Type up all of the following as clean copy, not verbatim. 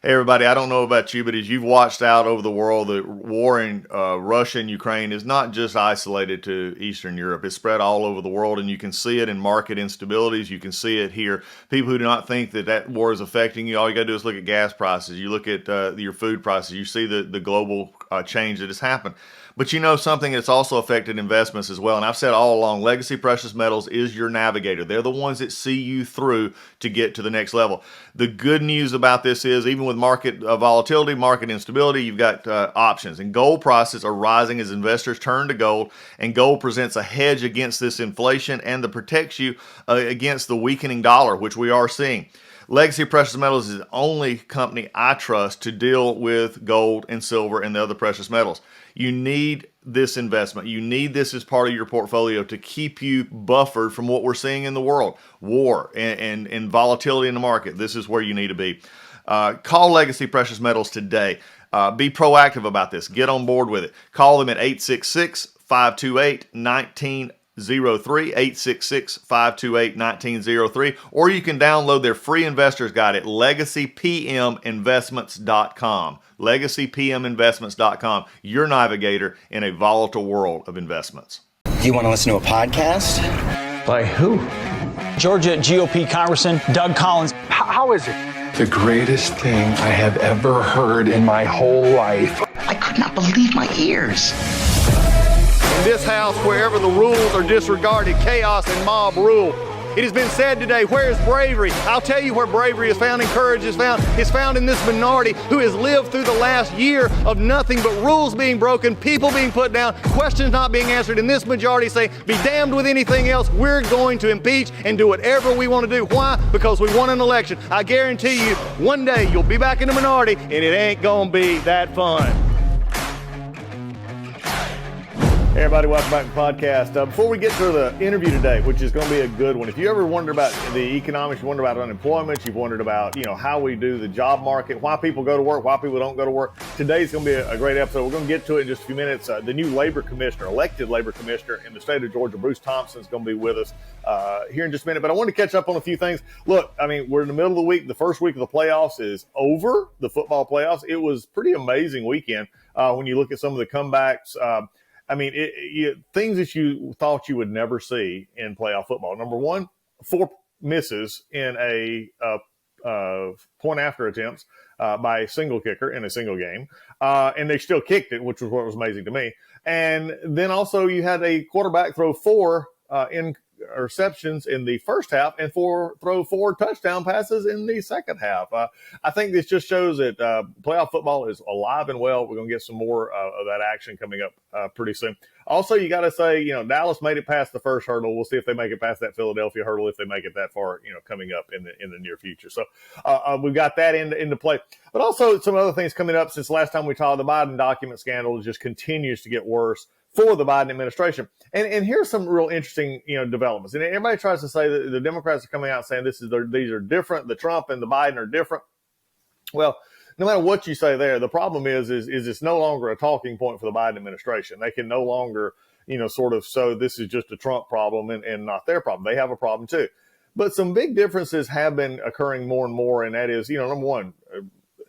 Hey, everybody, I don't know about you, but as you've watched out over the world, the war in Russia and Ukraine is not just isolated to Eastern Europe. It's spread all over the world, and you can see it in market instabilities. You can see it here. People who do not think that that war is affecting you, all you got to do is look at gas prices. You look at your food prices. You see the global change that has happened. But you know something that's also affected investments as well. And I've said all along, legacy precious metals is your navigator. They're the ones that see you through to get to the next level. The good news about this is even with market volatility, market instability, you've got options. And gold prices are rising as investors turn to gold. And gold presents a hedge against this inflation and that protects you against the weakening dollar, which we are seeing. Legacy Precious Metals is the only company I trust to deal with gold and silver and the other precious metals. You need this investment. You need this as part of your portfolio to keep you buffered from what we're seeing in the world, war and volatility in the market. This is where you need to be. Call Legacy Precious Metals today. Be proactive about this. Get on board with it. Call them at 866-528-1903, 866-528-1903, or you can download their free investor's guide at legacypminvestments.com. legacypminvestments.com, your navigator in a volatile world of investments. Do you want to listen to a podcast? By who? Georgia GOP Congressman Doug Collins. How is it? The greatest thing I have ever heard in my whole life. I could not believe my ears. In this house, wherever the rules are disregarded, chaos and mob rule. It has been said today, where is bravery? I'll tell you where bravery is found and courage is found. It's found in this minority who has lived through the last year of nothing but rules being broken, people being put down, questions not being answered, and this majority say, be damned with anything else. We're going to impeach and do whatever we want to do. Why? Because we won an election. I guarantee you, one day you'll be back in the minority and it ain't gonna be that fun. Hey everybody, welcome back to the podcast. Before we get to the interview today, which is going to be a good one, if you ever wondered about the economics, you wondered about unemployment, you've wondered about how we do the job market, why people go to work, why people don't go to work, today's going to be a great episode. We're going to get to it in just a few minutes. The new labor commissioner, elected labor commissioner in the state of Georgia, Bruce Thompson, is going to be with us here in just a minute. But I want to catch up on a few things. Look, I mean, we're in the middle of the week. The first week of the playoffs is over, the football playoffs. It was a pretty amazing weekend when you look at some of the comebacks. I mean, things that you thought you would never see in playoff football. Number one, 4 misses in a point after attempts by a single kicker in a single game. And they still kicked it, which was what was amazing to me. And then also you had a quarterback throw 4 interceptions in the first half and throw 4 touchdown passes in the second half. I think this just shows that playoff football is alive and well. We're going to get some more of that action coming up pretty soon. Also, you got to say, Dallas made it past the first hurdle. We'll see if they make it past that Philadelphia hurdle, if they make it that far, coming up in the near future. So we've got that into play. But also some other things coming up since last time we talked. The Biden document scandal just continues to get worse for the Biden administration. And here's some real interesting, developments. And everybody tries to say that the Democrats are coming out saying these are different. The Trump and the Biden are different. Well, no matter what you say there, the problem is it's no longer a talking point for the Biden administration. They can no longer, so this is just a Trump problem and not their problem. They have a problem too. But some big differences have been occurring more and more. And that is, number one,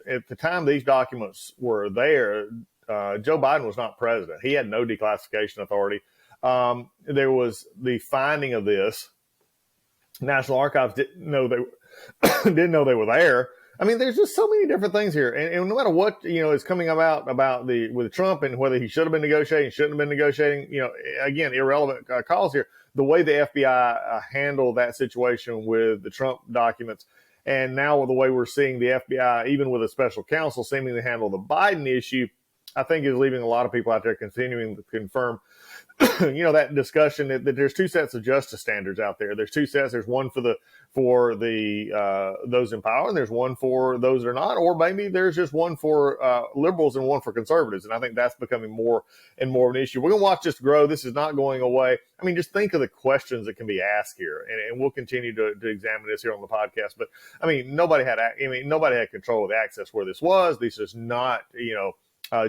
at the time these documents were there, Joe Biden was not president. He had no declassification authority. There was the finding of this. National Archives didn't know they were there. I mean, there's just so many different things here. And no matter what, is coming about with Trump and whether he should have been negotiating, shouldn't have been negotiating, again, irrelevant calls here. The way the FBI handled that situation with the Trump documents, and now with the way we're seeing the FBI, even with a special counsel, seemingly handle the Biden issue, I think is leaving a lot of people out there continuing to confirm, that discussion that there's 2 sets of justice standards out there. There's 2 sets. There's one for those in power, and there's one for those that are not, or maybe there's just one for liberals and one for conservatives. And I think that's becoming more and more of an issue. We're going to watch this grow. This is not going away. I mean, just think of the questions that can be asked here, and we'll continue to examine this here on the podcast. But I mean, nobody had control of the access where this was. This is not,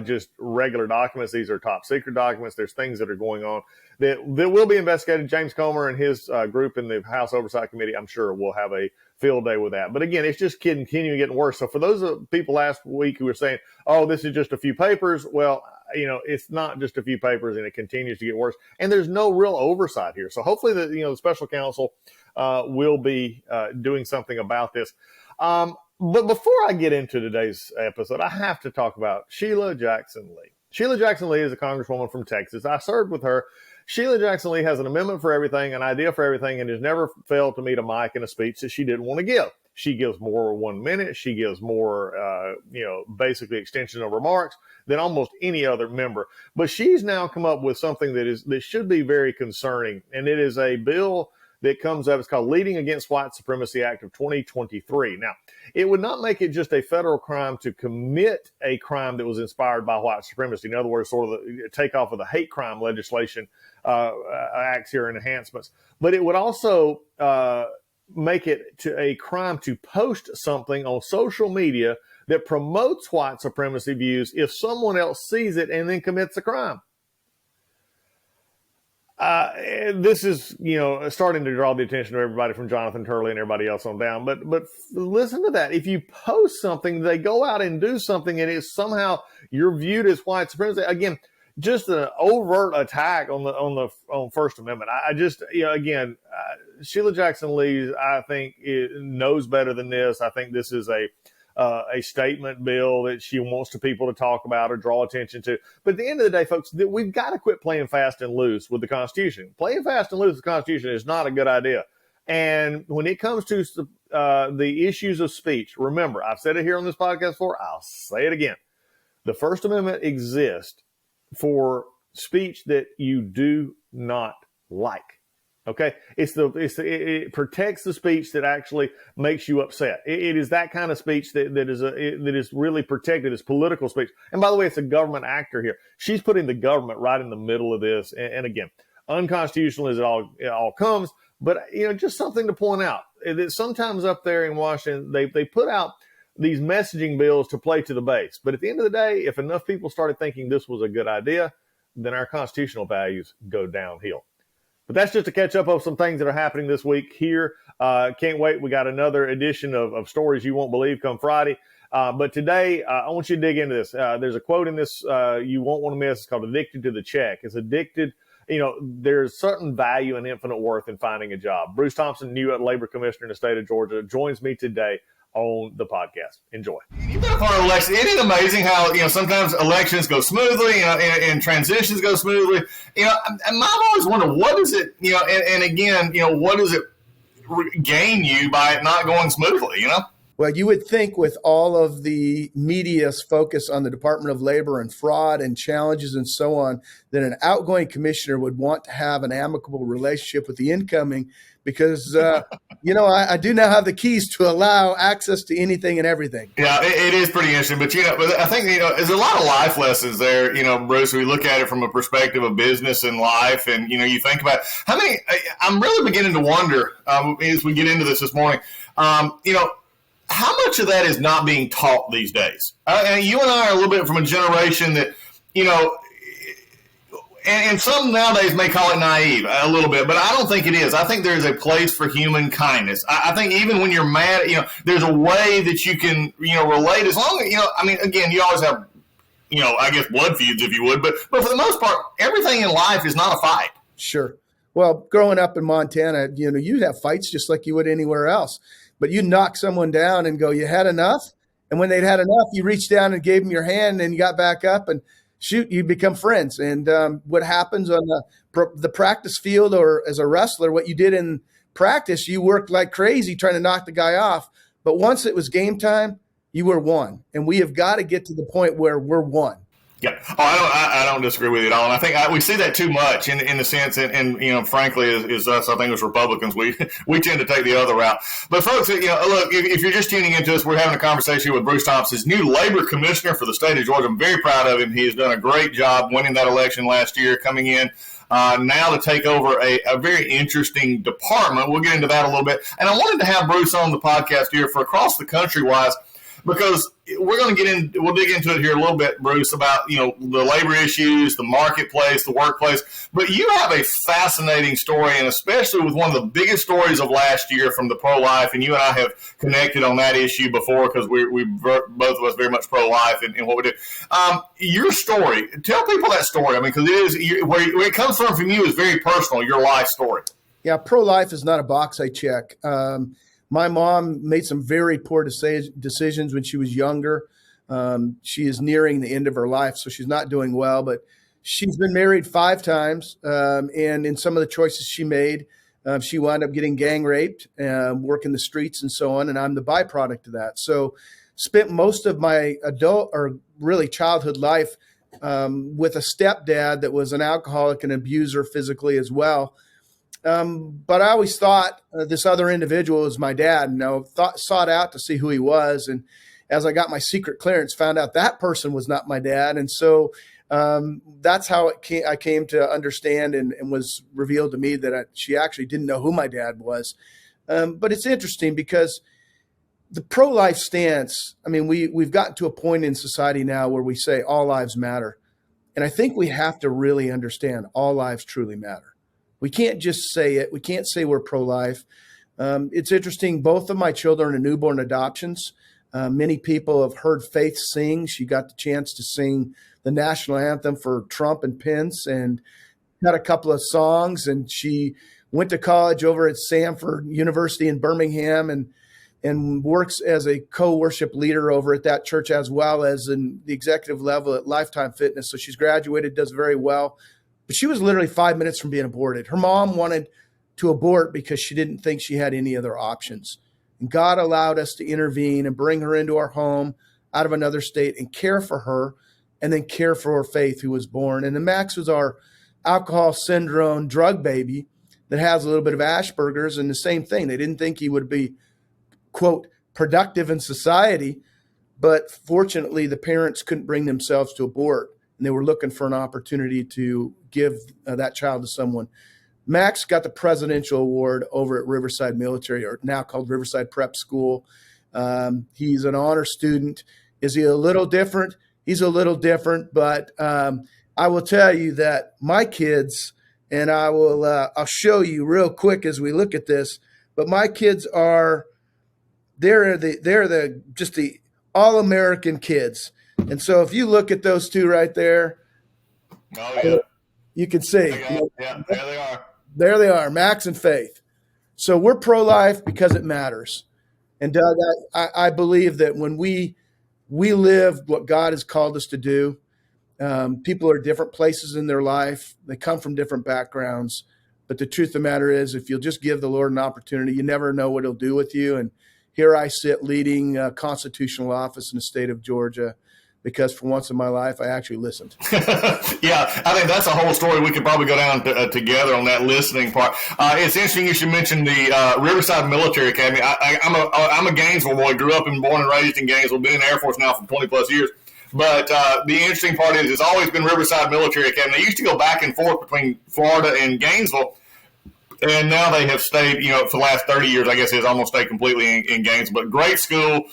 just regular documents. These are top secret documents. There's things that are going on that will be investigated. James Comer and his group in the House Oversight Committee, I'm sure, will have a field day with that. But again, it's just continuing getting worse. So for those people last week who were saying, oh, this is just a few papers, well, it's not just a few papers, and it continues to get worse. And there's no real oversight here. So hopefully the special counsel will be doing something about this. But before I get into today's episode, I have to talk about Sheila Jackson Lee. Sheila Jackson Lee is a congresswoman from Texas. I served with her. Sheila Jackson Lee has an amendment for everything, an idea for everything, and has never failed to meet a mic in a speech that she didn't want to give. She gives more 1 minute. She gives more, basically extension of remarks than almost any other member. But she's now come up with something that should be very concerning, and it is a bill that comes up. It's called Leading Against White Supremacy Act of 2023. Now, it would not make it just a federal crime to commit a crime that was inspired by white supremacy. In other words, sort of the takeoff of the hate crime legislation acts here and enhancements. But it would also make it to a crime to post something on social media that promotes white supremacy views if someone else sees it and then commits a crime. This is, starting to draw the attention of everybody from Jonathan Turley and everybody else on down. But listen to that. If you post something, they go out and do something, and it's somehow you're viewed as white supremacy. Again, just an overt attack on First Amendment. Sheila Jackson Lee, I think, knows better than this. I think this is a statement bill that she wants people to talk about or draw attention to. But at the end of the day, folks, we've got to quit playing fast and loose with the Constitution. Playing fast and loose with the Constitution is not a good idea. And when it comes to the issues of speech, remember, I've said it here on this podcast before, I'll say it again. The First Amendment exists for speech that you do not like. Okay, it protects the speech that actually makes you upset. It is that kind of speech that is really protected. It's political speech. And by the way, it's a government actor here. She's putting the government right in the middle of this. And again, unconstitutional as it all comes. But just something to point out that sometimes up there in Washington, they put out these messaging bills to play to the base. But at the end of the day, if enough people started thinking this was a good idea, then our constitutional values go downhill. But that's just to catch up on some things that are happening this week here. Can't wait. We got another edition of Stories You Won't Believe come Friday. But today, I want you to dig into this. There's a quote in this you won't want to miss. It's called Addicted to the Check. It's addicted. There's certain value and infinite worth in finding a job. Bruce Thompson, new labor commissioner in the state of Georgia, joins me today on the podcast. Enjoy. You've been a part of elections. Isn't it amazing how, sometimes elections go smoothly, and transitions go smoothly? I've always wondered, what is it, and again, what does it gain you by it not going smoothly, Well, you would think with all of the media's focus on the Department of Labor and fraud and challenges and so on, that an outgoing commissioner would want to have an amicable relationship with the incoming because, I do now have the keys to allow access to anything and everything. Yeah, it is pretty interesting. But, but I think, there's a lot of life lessons there, Bruce. We look at it from a perspective of business and life. And, you think about how many – I'm really beginning to wonder as we get into this morning, how much of that is not being taught these days? And you and I are a little bit from a generation that, and some nowadays may call it naive a little bit, but I don't think it is. I think there's a place for human kindness. I think even when you're mad, there's a way that you can, relate as long as, again, you always have, I guess blood feuds if you would, but for the most part, everything in life is not a fight. Sure. Well, growing up in Montana, you have fights just like you would anywhere else. But you knock someone down and go, you had enough? And when they'd had enough, you reached down and gave them your hand and you got back up and shoot, you become friends. And what happens on the practice field or as a wrestler, what you did in practice, you worked like crazy trying to knock the guy off. But once it was game time, you were one. And we have got to get to the point where we're one. Yeah. I don't disagree with you at all. And I think we see that too much in the sense, and frankly, is us, I think as Republicans, we tend to take the other route. But folks, look, if you're just tuning into us, we're having a conversation with Bruce Thompson, new labor commissioner for the state of Georgia. I'm very proud of him. He has done a great job winning that election last year, coming in now to take over a very interesting department. We'll get into that a little bit. And I wanted to have Bruce on the podcast here for across the country wise, because we'll dig into it here a little bit, Bruce, about, the labor issues, the marketplace, the workplace. But you have a fascinating story, and especially with one of the biggest stories of last year from the pro-life, and you and I have connected on that issue before because we both of us very much pro-life in what we do. Your story, tell people that story. I mean, because where it comes from you is very personal, your life story. Yeah, pro-life is not a box I check. My mom made some very poor decisions when she was younger. She is nearing the end of her life, so she's not doing well. But she's been married 5 times, and in some of the choices she made, she wound up getting gang raped, working the streets and so on, and I'm the byproduct of that. So spent most of my adult or really childhood life with a stepdad that was an alcoholic and abuser physically as well. But I always thought this other individual was my dad, and sought out to see who he was. And as I got my secret clearance, found out that person was not my dad. And so that's how I came to understand and was revealed to me that she actually didn't know who my dad was. But it's interesting because the pro-life stance, I mean, we've gotten to a point in society now where we say all lives matter. And I think we have to really understand all lives truly matter. We can't just say it. We can't say we're pro-life. It's interesting. Both of my children are newborn adoptions. Many people have heard Faith sing. She got the chance to sing the national anthem for Trump and Pence and had a couple of songs. And she went to college over at Samford University in Birmingham and works as a co-worship leader over at that church as well as in the executive level at Lifetime Fitness. So she's graduated, does very well. But she was literally 5 minutes from being aborted. Her mom wanted to abort because she didn't think she had any other options. And God allowed us to intervene and bring her into our home out of another state and care for her and then care for her Faith, who was born. And then Max was our alcohol syndrome drug baby that has a little bit of Asperger's, and the same thing. They didn't think he would be, quote, productive in society, but fortunately the parents couldn't bring themselves to abort. And they were looking for an opportunity to give that child to someone. Max got the presidential award over at Riverside Military, or now called Riverside Prep School. He's an honor student. Is he a little different? He's a little different, but I will tell you that my kids, and I'll show you real quick as we look at this, but my kids they're just the all-American kids. And so if you look at those two right there, you can see. There they are. There they are, Max and Faith. So we're pro-life because it matters. And Doug, I believe that when we live what God has called us to do, people are different places in their life. They come from different backgrounds. But the truth of the matter is, if you'll just give the Lord an opportunity, you never know what he'll do with you. And here I sit leading a constitutional office in the state of Georgia, because for once in my life, I actually listened. Yeah, I think that's a whole story. We could probably go down together on that listening part. It's interesting you should mention the Riverside Military Academy. I'm a Gainesville boy, grew up and born and raised in Gainesville, been in the Air Force now for 20 plus years. But the interesting part is it's always been Riverside Military Academy. They used to go back and forth between Florida and Gainesville. And now they have stayed, for the last 30 years, I guess it's almost stayed completely in Gainesville. But great school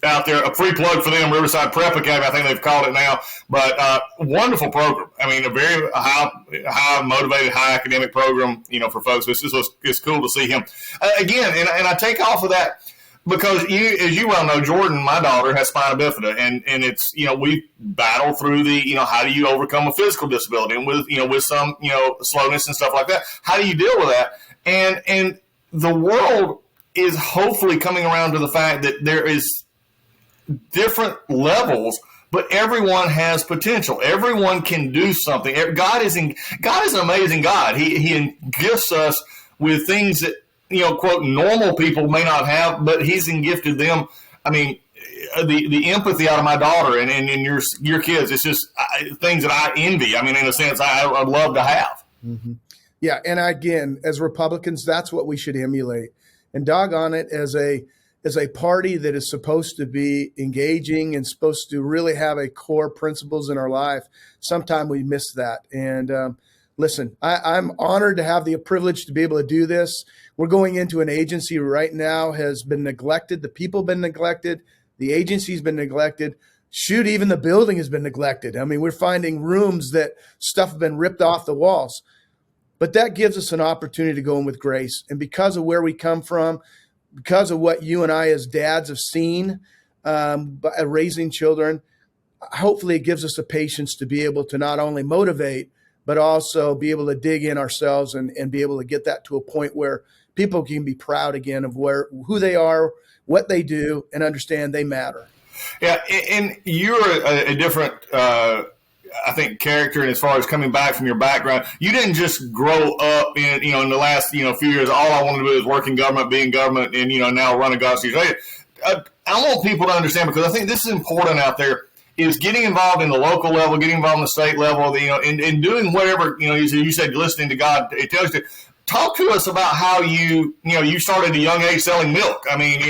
out there, a free plug for them, Riverside Prep Academy, I think they've called it now. But wonderful program. I mean, a very high motivated, high academic program, for folks. It's cool to see him. Again, and I take off of that because as you well know, Jordan, my daughter, has spina bifida, and it's, we battle through the, how do you overcome a physical disability and with some, slowness and stuff like that. How do you deal with that? And the world is hopefully coming around to the fact that there is different levels, but everyone has potential. Everyone can do something. God is an amazing God. He gifts us with things that, quote, normal people may not have, but he's gifted them. I mean, the empathy out of my daughter and your kids, it's just things that I envy. I mean, in a sense, I'd love to have. Mm-hmm. Yeah. And again, as Republicans, that's what we should emulate. And doggone it, as a party that is supposed to be engaging and supposed to really have a core principles in our life, sometimes we miss that. And listen, I'm honored to have the privilege to be able to do this. We're going into an agency right now has been neglected. The people have been neglected. The agency's been neglected. Shoot, even the building has been neglected. I mean, we're finding rooms that stuff have been ripped off the walls. But that gives us an opportunity to go in with grace. And because of where we come from, because of what you and I as dads have seen by raising children, hopefully it gives us the patience to be able to not only motivate, but also be able to dig in ourselves and be able to get that to a point where people can be proud again of who they are, what they do, and understand they matter. Yeah, and you're a different, I think, character. And as far as coming back from your background, you didn't just grow up in the last few years. All I wanted to do is work in government, be in government, and now run a God's I want people to understand, because I think this is important out there, is getting involved in the local level, getting involved in the state level, and doing whatever, you said, listening to God, it tells you to. Talk to us about how you started at a young age selling milk. I mean,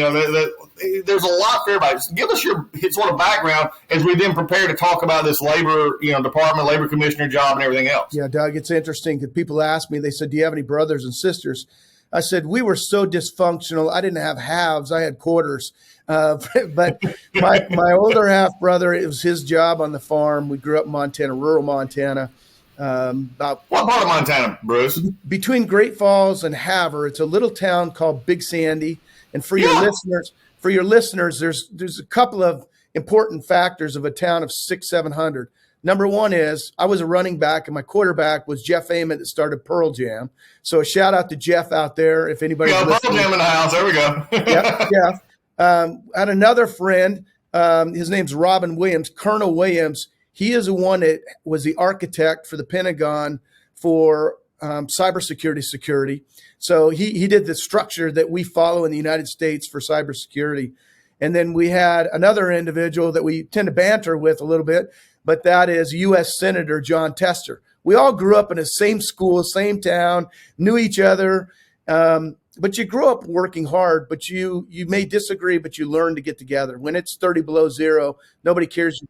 there's a lot for everybody. Give us your sort of background as we then prepare to talk about this labor, department, labor commissioner job and everything else. Yeah, Doug, it's interesting because people ask me, they said, do you have any brothers and sisters? I said, we were so dysfunctional. I didn't have halves. I had quarters. But my older half brother, it was his job on the farm. We grew up in Montana, rural Montana. About what part of Montana, Bruce? Between Great Falls and Havre. It's a little town called Big Sandy. And for your listeners, there's a couple of important factors of a town of 600-700. Number one is I was a running back, and my quarterback was Jeff Ament that started Pearl Jam. So a shout out to Jeff out there. If anybody's Pearl listening. Jam in the house. There we go. Yep, Jeff. I had another friend. His name's Robin Williams, Colonel Williams. He is the one that was the architect for the Pentagon for cybersecurity security. So he did the structure that we follow in the United States for cybersecurity. And then we had another individual that we tend to banter with a little bit, but that is U.S. Senator John Tester. We all grew up in the same school, same town, knew each other. But you grew up working hard, but you may disagree, but you learn to get together. When it's 30 below zero, nobody cares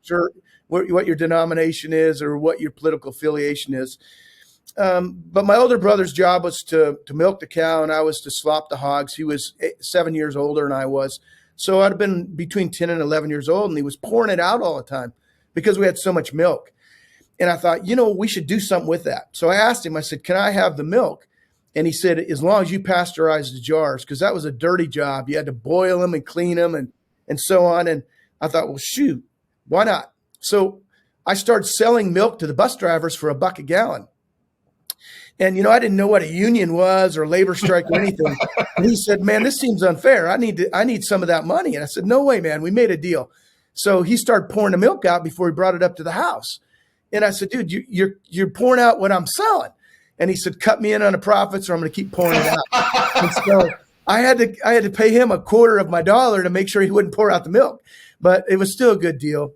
what your denomination is or what your political affiliation is. But my older brother's job was to milk the cow, and I was to slop the hogs. He was 7 years older than I was. So I'd have been between 10 and 11 years old, and he was pouring it out all the time because we had so much milk. And I thought, we should do something with that. So I asked him, I said, can I have the milk? And he said, as long as you pasteurize the jars, because that was a dirty job. You had to boil them and clean them and so on. And I thought, well, shoot, why not? So I started selling milk to the bus drivers for $1 a gallon. And, I didn't know what a union was or labor strike or anything. And he said, man, this seems unfair. I need some of that money. And I said, no way, man, we made a deal. So he started pouring the milk out before he brought it up to the house. And I said, dude, you're pouring out what I'm selling. And he said, cut me in on the profits or I'm going to keep pouring it out. And so I had to pay him $0.25 of my dollar to make sure he wouldn't pour out the milk. But it was still a good deal.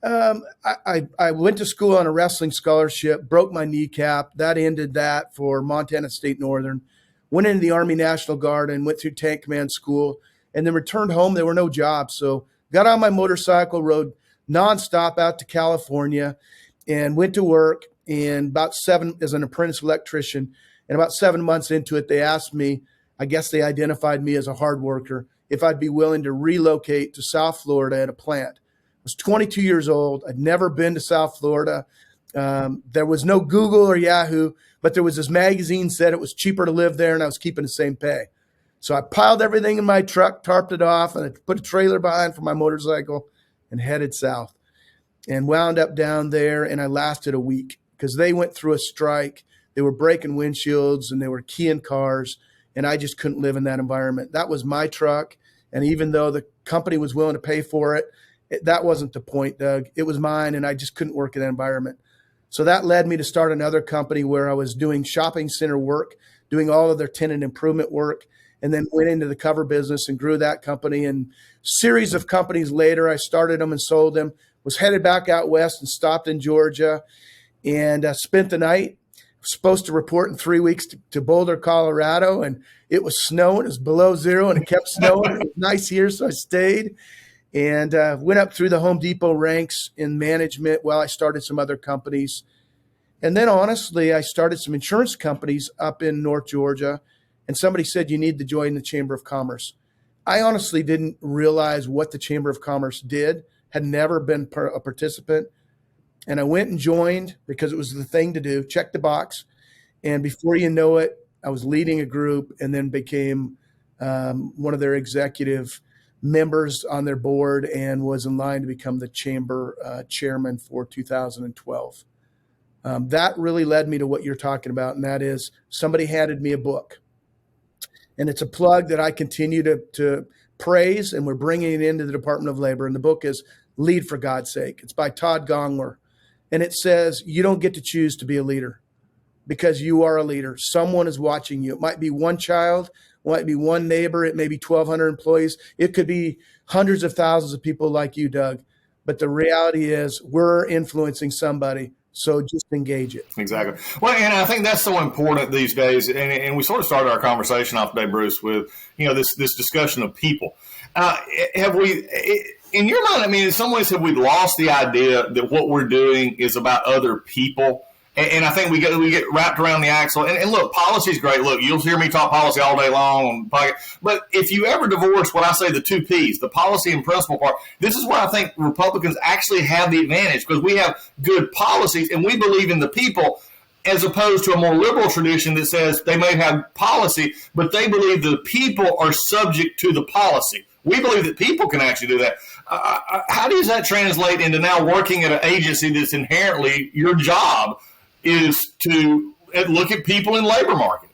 I went to school on a wrestling scholarship, broke my kneecap. That ended that for Montana State Northern. Went into the Army National Guard and went through tank command school and then returned home. There were no jobs. So got on my motorcycle, rode nonstop out to California and went to work. And as an apprentice electrician, and about 7 months into it, they asked me, I guess they identified me as a hard worker, if I'd be willing to relocate to South Florida at a plant. I was 22 years old. I'd never been to South Florida. There was no Google or Yahoo, but there was this magazine said it was cheaper to live there, and I was keeping the same pay. So I piled everything in my truck, tarped it off, and I put a trailer behind for my motorcycle and headed south and wound up down there, and I lasted a week because they went through a strike. They were breaking windshields, and they were keying cars, and I just couldn't live in that environment. That was my truck, and even though the company was willing to pay for it, that wasn't the point, Doug. It was mine, and I just couldn't work in that environment. So that led me to start another company where I was doing shopping center work, doing all of their tenant improvement work, and then went into the cover business and grew that company. And series of companies later, I started them and sold them, was headed back out west and stopped in Georgia and spent the night. Was supposed to report in 3 weeks to Boulder, Colorado, and it was snowing. It was below zero, and it kept snowing. It was nice here, so I stayed. And went up through the Home Depot ranks in management while I started some other companies. And then, honestly, I started some insurance companies up in North Georgia. And somebody said, you need to join the Chamber of Commerce. I honestly didn't realize what the Chamber of Commerce did, had never been a participant. And I went and joined because it was the thing to do, check the box. And before you know it, I was leading a group and then became one of their executive members on their board and was in line to become the chamber chairman for 2012. That really led me to what you're talking about, and that is somebody handed me a book. And it's a plug that I continue to praise, and we're bringing it into the Department of Labor. And the book is Lead for God's Sake. It's by Todd Gongler. And it says, you don't get to choose to be a leader because you are a leader. Someone is watching you. It might be one child, it might be one neighbor, it may be 1,200 employees. It could be hundreds of thousands of people like you, Doug. But the reality is we're influencing somebody. So just engage it. Exactly. Well, and I think that's so important these days. And we sort of started our conversation off today, Bruce, with, this discussion of people. Have we, in your mind, I mean, in some ways, have we lost the idea that what we're doing is about other people? And I think we get wrapped around the axle. And look, policy is great. Look, you'll hear me talk policy all day long. But if you ever divorce what I say, the two Ps, the policy and principle part, this is where I think Republicans actually have the advantage because we have good policies and we believe in the people as opposed to a more liberal tradition that says they may have policy, but they believe the people are subject to the policy. We believe that people can actually do that. How does that translate into now working at an agency that's inherently your job is to look at people in labor market?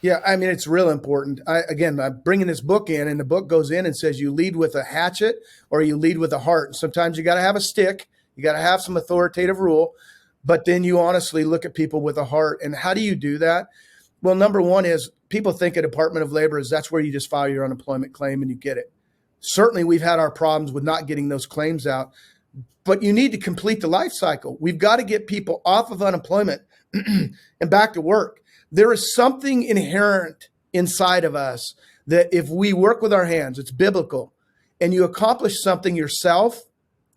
Yeah, I mean, it's real important. I'm bringing this book in, and the book goes in and says you lead with a hatchet or you lead with a heart. And sometimes you got to have a stick. You got to have some authoritative rule. But then you honestly look at people with a heart. And how do you do that? Well, number one is people think a Department of Labor is that's where you just file your unemployment claim and you get it. Certainly, we've had our problems with not getting those claims out. But you need to complete the life cycle. We've got to get people off of unemployment and back to work. There is something inherent inside of us that if we work with our hands, it's biblical, and you accomplish something yourself,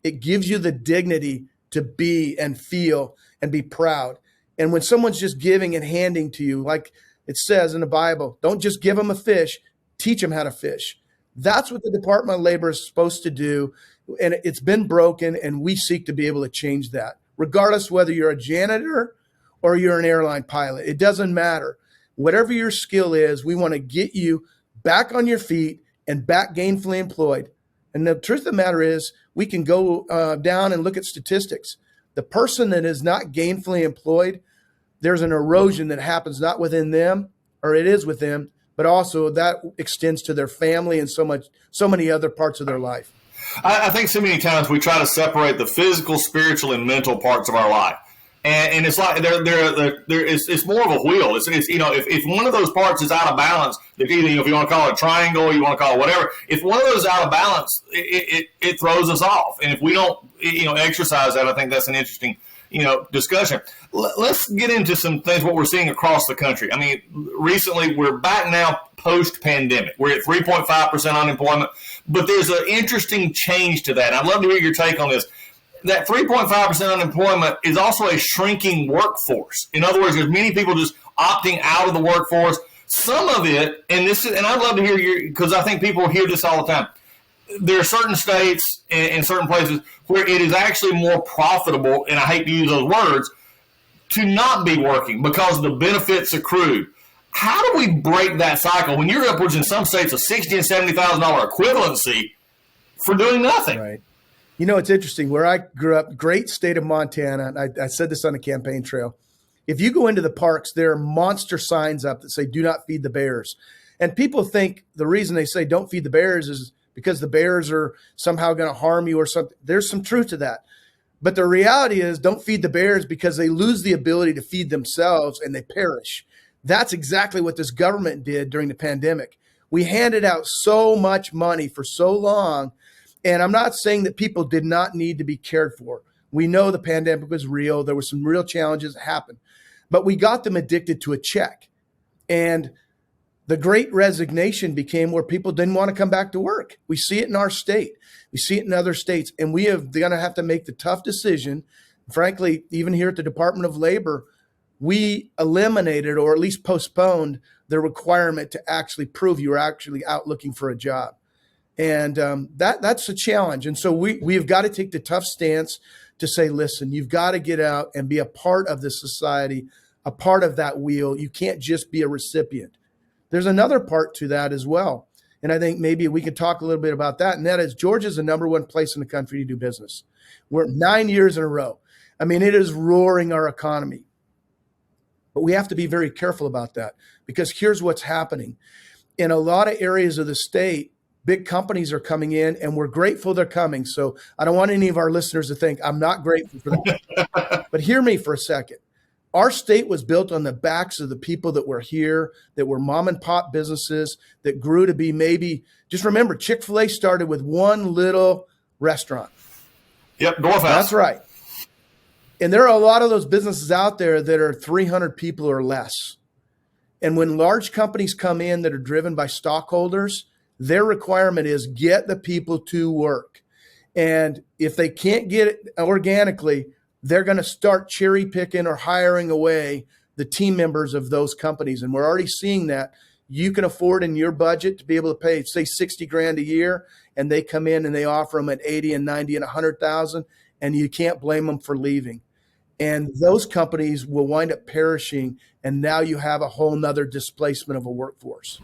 it gives you the dignity to be and feel and be proud. And when someone's just giving and handing to you, like it says in the Bible, don't just give them a fish, teach them how to fish. That's what the Department of Labor is supposed to do. And it's been broken, and we seek to be able to change that. Regardless whether you're a janitor or you're an airline pilot, it doesn't matter. Whatever your skill is, we want to get you back on your feet and back gainfully employed. And the truth of the matter is, we can go down and look at statistics. The person that is not gainfully employed, there's an erosion that happens not within them, or it is with them, but also that extends to their family and so many other parts of their life. I think so many times we try to separate the physical, spiritual, and mental parts of our life. And it's like it's more of a wheel. It's if one of those parts is out of balance, if you want to call it a triangle, you want to call it whatever. If one of those is out of balance, it throws us off. And if we don't exercise that, I think that's an interesting discussion. Let's get into some things what we're seeing across the country. I mean, recently we're back now post-pandemic. We're at 3.5% unemployment, but there's an interesting change to that. I'd love to hear your take on this. That 3.5% unemployment is also a shrinking workforce. In other words, there's many people just opting out of the workforce. Some of it, and I'd love to hear because I think people hear this all the time. There are certain states and certain places where it is actually more profitable, and I hate to use those words, to not be working because of the benefits accrued. How do we break that cycle when you're upwards in some states of $60,000 and $70,000 equivalency for doing nothing? Right. It's interesting. Where I grew up, great state of Montana, and I said this on the campaign trail. If you go into the parks, there are monster signs up that say, do not feed the bears. And people think the reason they say don't feed the bears is because the bears are somehow going to harm you or something. There's some truth to that. But the reality is don't feed the bears because they lose the ability to feed themselves and they perish. That's exactly what this government did during the pandemic. We handed out so much money for so long. And I'm not saying that people did not need to be cared for. We know the pandemic was real. There were some real challenges that happened. But we got them addicted to a check. And the great resignation became where people didn't want to come back to work. We see it in our state. We see it in other states. And we are going to have to make the tough decision. Frankly, even here at the Department of Labor, we eliminated or at least postponed the requirement to actually prove you were actually out looking for a job. And that's a challenge. And so we have got to take the tough stance to say, listen, you've got to get out and be a part of this society, a part of that wheel. You can't just be a recipient. There's another part to that as well. And I think maybe we could talk a little bit about that. And that is Georgia's the number one place in the country to do business. We're 9 years in a row. I mean, it is roaring our economy. But we have to be very careful about that, because here's what's happening. In a lot of areas of the state, big companies are coming in, and we're grateful they're coming. So I don't want any of our listeners to think I'm not grateful for that. But hear me for a second. Our state was built on the backs of the people that were here, that were mom and pop businesses that grew to be maybe, just remember, Chick-fil-A started with one little restaurant. Yep, Dwarf House. That's right. And there are a lot of those businesses out there that are 300 people or less. And when large companies come in that are driven by stockholders, their requirement is get the people to work. And if they can't get it organically, they're going to start cherry picking or hiring away the team members of those companies. And we're already seeing that. You can afford in your budget to be able to pay, say, 60 grand a year, and they come in and they offer them at 80 and 90 and 100,000, and you can't blame them for leaving. And those companies will wind up perishing, and now you have a whole nother displacement of a workforce.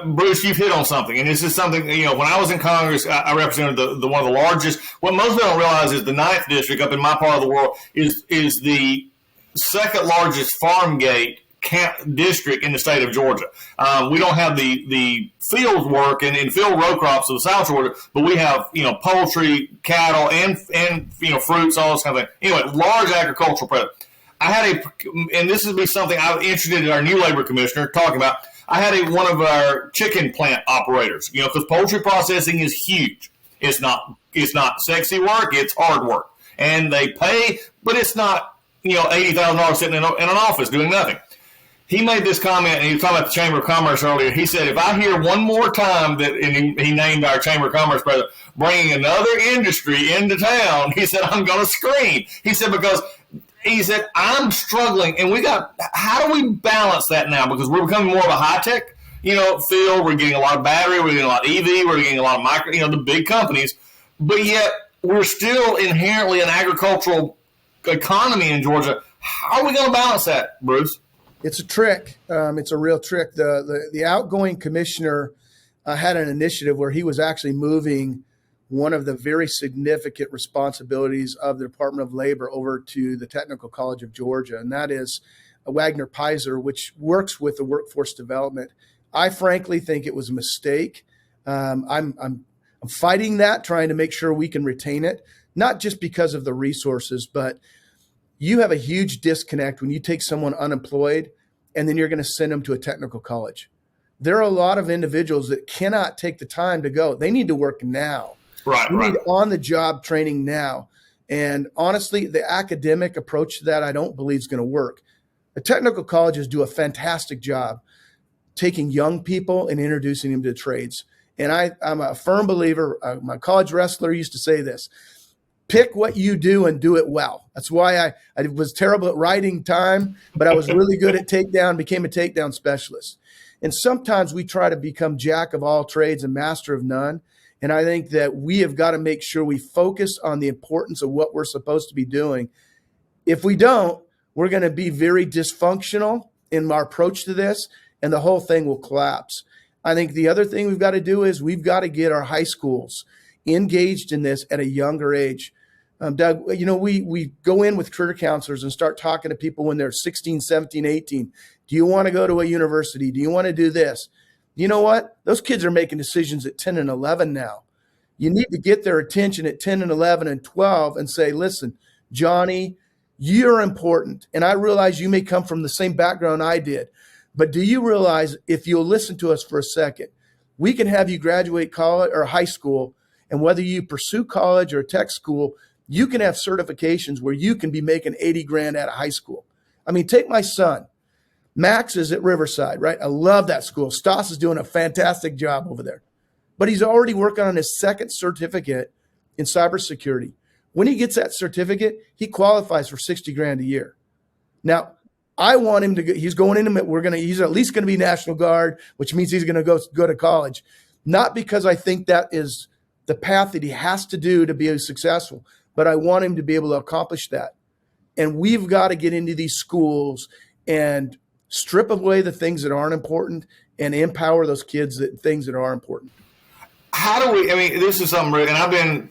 Bruce, you've hit on something, and this is something, when I was in Congress, I represented the one of the largest. What most people don't realize is the 9th district up in my part of the world is the second largest farm gate district in the state of Georgia. We don't have the field work and field row crops of the South Georgia, but we have, poultry, cattle, and fruits, all this kind of thing. Anyway, large agricultural product. I had and this would be something I interested in our new labor commissioner talking about. I had one of our chicken plant operators, because poultry processing is huge. It's not sexy work, it's hard work. And they pay, but it's not, $80,000 sitting in an office doing nothing. He made this comment, and he was talking about the Chamber of Commerce earlier. He said, if I hear one more time that, and he named our Chamber of Commerce president, bringing another industry into town, he said, I'm going to scream. He said, I'm struggling, and how do we balance that now? Because we're becoming more of a high-tech, field. We're getting a lot of battery, we're getting a lot of EV, we're getting a lot of micro, the big companies, but yet we're still inherently an agricultural economy in Georgia. How are we going to balance that, Bruce? It's a trick. It's a real trick. The outgoing commissioner had an initiative where he was actually moving one of the very significant responsibilities of the Department of Labor over to the Technical College of Georgia, and that is Wagner Pizer, which works with the workforce development. I frankly think it was a mistake. I'm fighting that, trying to make sure we can retain it, not just because of the resources, but you have a huge disconnect when you take someone unemployed and then you're going to send them to a technical college. There are a lot of individuals that cannot take the time to go. They need to work now. Right. We need on-the-job training now. And honestly, the academic approach to that, I don't believe is going to work. The technical colleges do a fantastic job taking young people and introducing them to trades. And I'm a firm believer. My college wrestler used to say this: pick what you do and do it well. That's why I was terrible at writing time, but I was really good at takedown, became a takedown specialist. And sometimes we try to become jack of all trades and master of none. And I think that we have got to make sure we focus on the importance of what we're supposed to be doing. If we don't, we're going to be very dysfunctional in our approach to this, and the whole thing will collapse. I think the other thing we've got to do is we've got to get our high schools engaged in this at a younger age. Doug, we go in with career counselors and start talking to people when they're 16, 17, 18. Do you want to go to a university? Do you want to do this? You know what? Those kids are making decisions at 10 and 11 now. You need to get their attention at 10 and 11 and 12 and say, listen, Johnny, you're important. And I realize you may come from the same background I did. But do you realize if you'll listen to us for a second, we can have you graduate college or high school, and whether you pursue college or tech school, you can have certifications where you can be making 80 grand out of high school. I mean, take my son. Max is at Riverside, right? I love that school. Stas is doing a fantastic job over there. But he's already working on his second certificate in cybersecurity. When he gets that certificate, he qualifies for 60 grand a year. Now, I want him to go, he's going into, he's at least going to be National Guard, which means he's going to go to college. not because I think that is the path that he has to do to be successful, but I want him to be able to accomplish that. And we've got to get into these schools and strip away the things that aren't important and empower those kids that things that are important. How do we, I mean, this is something, and I've been,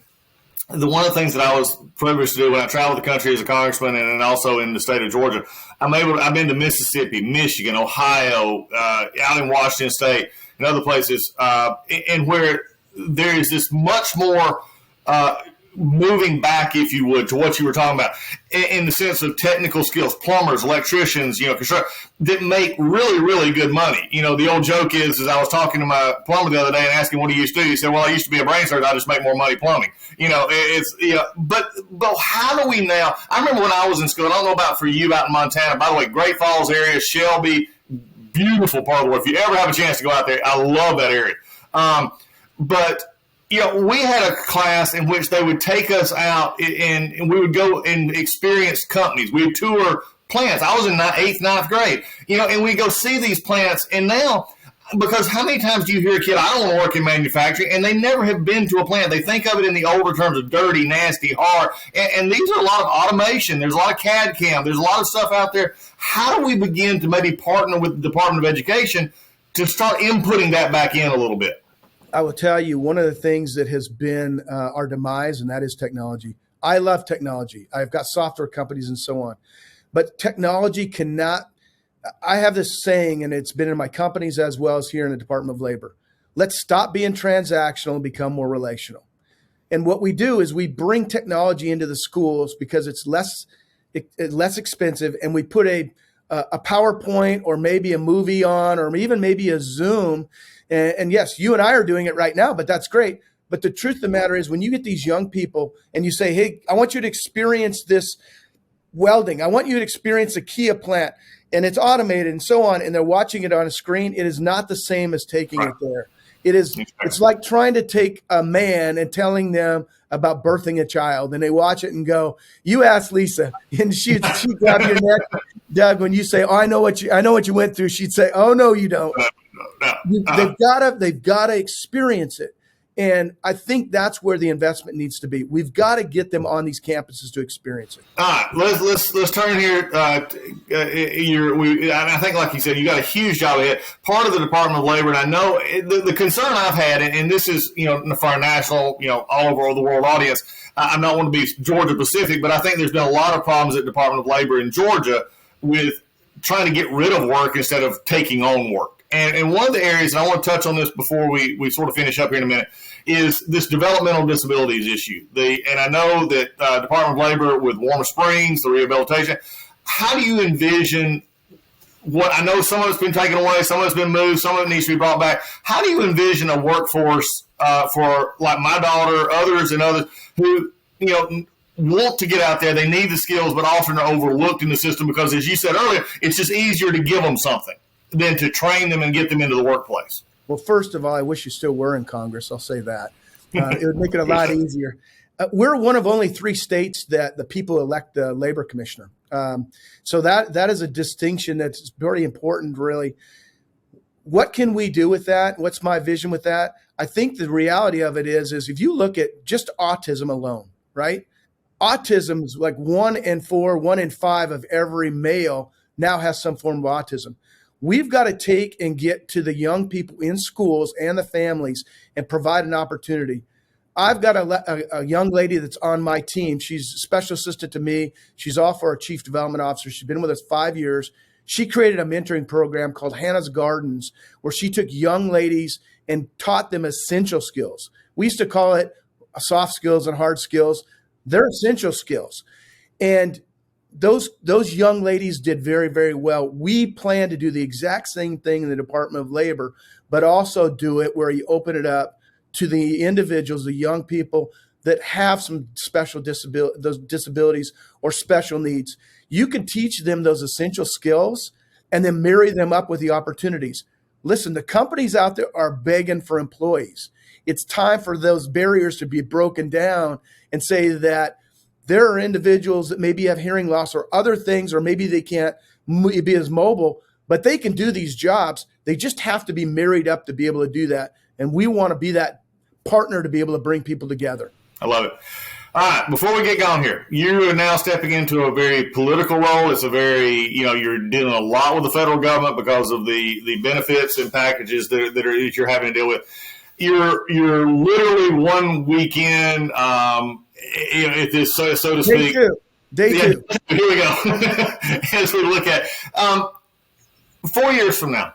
one of the things that I was privileged to do when I traveled the country as a congressman and also in the state of Georgia, I've been to Mississippi, Michigan, Ohio, out in Washington State and other places, and where there is this much more moving back, if you would, to what you were talking about, in the sense of technical skills, plumbers, electricians, construction, that make really, really good money. The old joke is I was talking to my plumber the other day and asking what he used to do. He said, well, I used to be a brain surgeon. I just make more money plumbing. But how do we now? I remember when I was in school, I don't know about for you out in Montana, by the way, Great Falls area, Shelby, beautiful part of the world. If you ever have a chance to go out there, I love that area. But we had a class in which they would take us out and we would go and experience companies. We would tour plants. I was in 8th, 9th grade, and we go see these plants. And now, because how many times do you hear a kid, I don't want to work in manufacturing, and they never have been to a plant. They think of it in the older terms of dirty, nasty, hard. And these are a lot of automation. There's a lot of CAD CAM. There's a lot of stuff out there. How do we begin to maybe partner with the Department of Education to start inputting that back in a little bit? I will tell you one of the things that has been our demise, and that is technology. I love technology. I've got software companies and so on. But technology cannot – I have this saying, and it's been in my companies as well as here in the Department of Labor. Let's stop being transactional and become more relational. And what we do is we bring technology into the schools because it's less expensive, and we put a PowerPoint or maybe a movie on or even maybe a Zoom. And yes, you and I are doing it right now, but that's great. But the truth of the matter is when you get these young people and you say, hey, I want you to experience this welding. I want you to experience a Kia plant, and it's automated and so on, and they're watching it on a screen. It is not the same as taking it there. It's like trying to take a man and telling them about birthing a child, and they watch it and go, you ask Lisa, and she'd grab your neck, Doug, when you say, oh, I know what you went through. She'd say, oh, no, you don't. They've got to experience it. And I think that's where the investment needs to be. We've got to get them on these campuses to experience it. All right, let's turn here. I think, like you said, you got a huge job ahead. Part of the Department of Labor, and I know the concern I've had, and this is for our national, all over the world audience. I'm not want to be Georgia Pacific, but I think there's been a lot of problems at the Department of Labor in Georgia with trying to get rid of work instead of taking on work. And one of the areas, and I want to touch on this before we sort of finish up here in a minute, is this developmental disabilities issue. And I know that Department of Labor with Warmer Springs, the rehabilitation, how do you envision what I know some of it's been taken away, some of it's been moved, some of it needs to be brought back. How do you envision a workforce for like my daughter, others and others who, want to get out there, they need the skills, but often are overlooked in the system because, as you said earlier, it's just easier to give them something than to train them and get them into the workplace? Well, first of all, I wish you still were in Congress. I'll say that. It would make it a lot easier. We're one of only 3 states that the people elect the labor commissioner. So that is a distinction that's very important, really. What can we do with that? What's my vision with that? I think the reality of it is if you look at just autism alone, right? Autism is like 1 in 4, 1 in 5 of every male now has some form of autism. We've got to take and get to the young people in schools and the families and provide an opportunity. I've got a young lady that's on my team. She's a special assistant to me. She's also our chief development officer. She's been with us 5 years. She created a mentoring program called Hannah's Gardens, where she took young ladies and taught them essential skills. We used to call it soft skills and hard skills. They're essential skills. And those young ladies did very, very well. We plan to do the exact same thing in the Department of Labor, but also do it where you open it up to the individuals, the young people that have some special disabilities or special needs. You can teach them those essential skills and then marry them up with the opportunities. Listen, the companies out there are begging for employees. It's time for those barriers to be broken down and say that there are individuals that maybe have hearing loss or other things, or maybe they can't be as mobile, but they can do these jobs. They just have to be married up to be able to do that. And we want to be that partner to be able to bring people together. I love it. All right, before we get going here, you are now stepping into a very political role. It's a very, you're dealing a lot with the federal government because of the benefits and packages that you're having to deal with. You're literally 1 weekend, if this so to speak. Day two. Here we go. As we look at 4 years from now,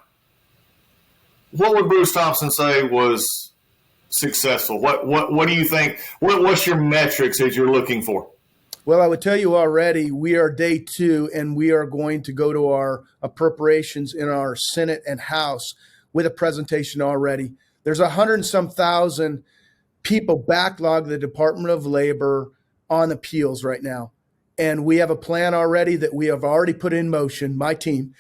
what would Bruce Thompson say was successful? What do you think? What's your metrics that you're looking for? Well, I would tell you already, we are day 2, and we are going to go to our appropriations in our Senate and House with a presentation already. There's 100 and some thousand people backlogged the Department of Labor on appeals right now. And we have a plan already that we have already put in motion, my team,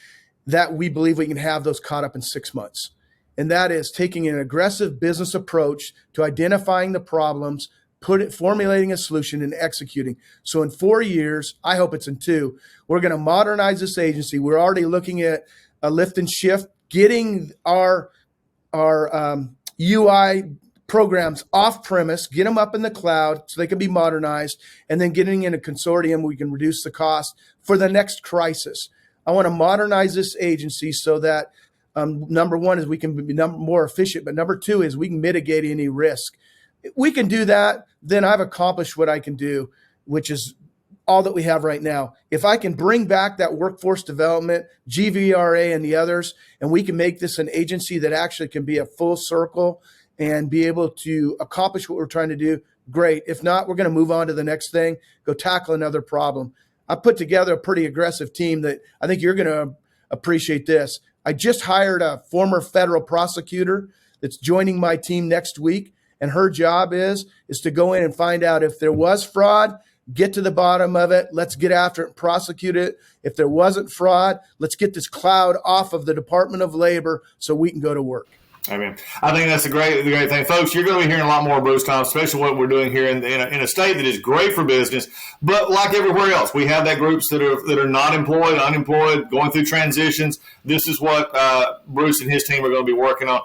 that we believe we can have those caught up in 6 months. And that is taking an aggressive business approach to identifying the problems, formulating a solution, and executing. So in 4 years, I hope it's in 2, we're going to modernize this agency. We're already looking at a lift and shift, getting our UI programs off premise, get them up in the cloud so they can be modernized, and then getting in a consortium, we can reduce the cost for the next crisis. I want to modernize this agency so that number one is we can be more efficient, but number 2 is we can mitigate any risk. If we can do that, then I've accomplished what I can do, which is all that we have right now. If I can bring back that workforce development, GVRA and the others, and we can make this an agency that actually can be a full circle and be able to accomplish what we're trying to do, great. If not, we're going to move on to the next thing, go tackle another problem. I put together a pretty aggressive team that I think you're going to appreciate this. I just hired a former federal prosecutor that's joining my team next week, and her job is to go in and find out if there was fraud, get to the bottom of it, let's get after it and prosecute it. If there wasn't fraud, let's get this cloud off of the Department of Labor so we can go to work. I mean, I think that's a great thing. Folks, you're going to be hearing a lot more of Bruce Thompson, especially what we're doing here in a state that is great for business. But like everywhere else, we have that groups that are not employed, unemployed, going through transitions. This is what Bruce and his team are going to be working on.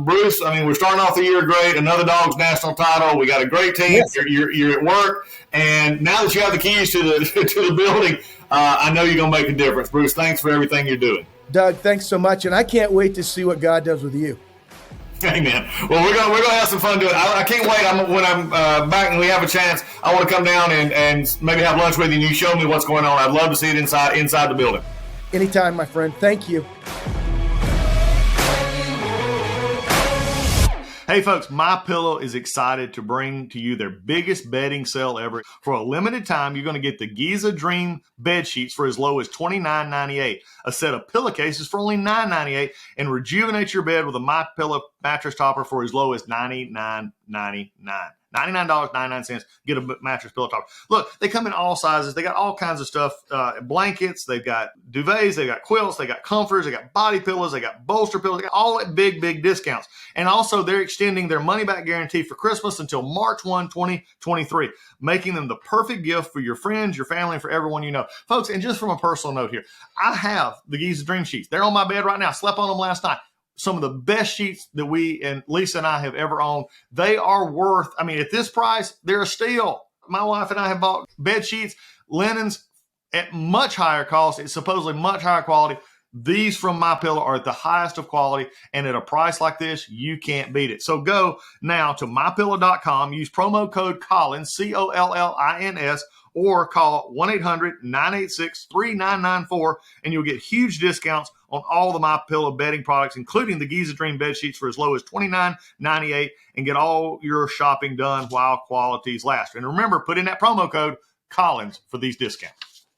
Bruce, I mean, we're starting off the year great. Another Dog's national title. We got a great team. Yes. You're at work. And now that you have the keys to the building, I know you're going to make a difference. Bruce, thanks for everything you're doing. Doug, thanks so much, and I can't wait to see what God does with you. Amen. Well, we're gonna have some fun doing it. I can't wait. When I'm back and we have a chance, I want to come down and maybe have lunch with you and you show me what's going on. I'd love to see it inside the building. Anytime, my friend. Thank you. Hey folks, MyPillow is excited to bring to you their biggest bedding sale ever. For a limited time, you're going to get the Giza Dream bed sheets for as low as $29.98, a set of pillowcases for only $9.98, and rejuvenate your bed with a MyPillow mattress topper for as low as $99.99. $99.99. Get a mattress pillow topper. Look, they come in all sizes. They got all kinds of stuff, blankets. They've got duvets. They got quilts. They got comforters. They got body pillows. They got bolster pillows. They got all at big discounts. And also, they're extending their money-back guarantee for Christmas until March 1, 2023, making them the perfect gift for your friends, your family, and for everyone you know. Folks, and just from a personal note here, I have the Giza Dream Sheets. They're on my bed right now. I slept on them last night. Some of the best sheets that we and Lisa and I have ever owned. They are worth, I mean, at this price, they're a steal. My wife and I have bought bed sheets, linens at much higher cost. It's supposedly much higher quality. These from MyPillow are at the highest of quality, and at a price like this, you can't beat it. So go now to MyPillow.com, use promo code Collins, COLLINS, or call 1-800-986-3994, and you'll get huge discounts on all the MyPillow bedding products, including the Giza Dream bed sheets for as low as $29.98, and get all your shopping done while qualities last. And remember, put in that promo code Collins for these discounts.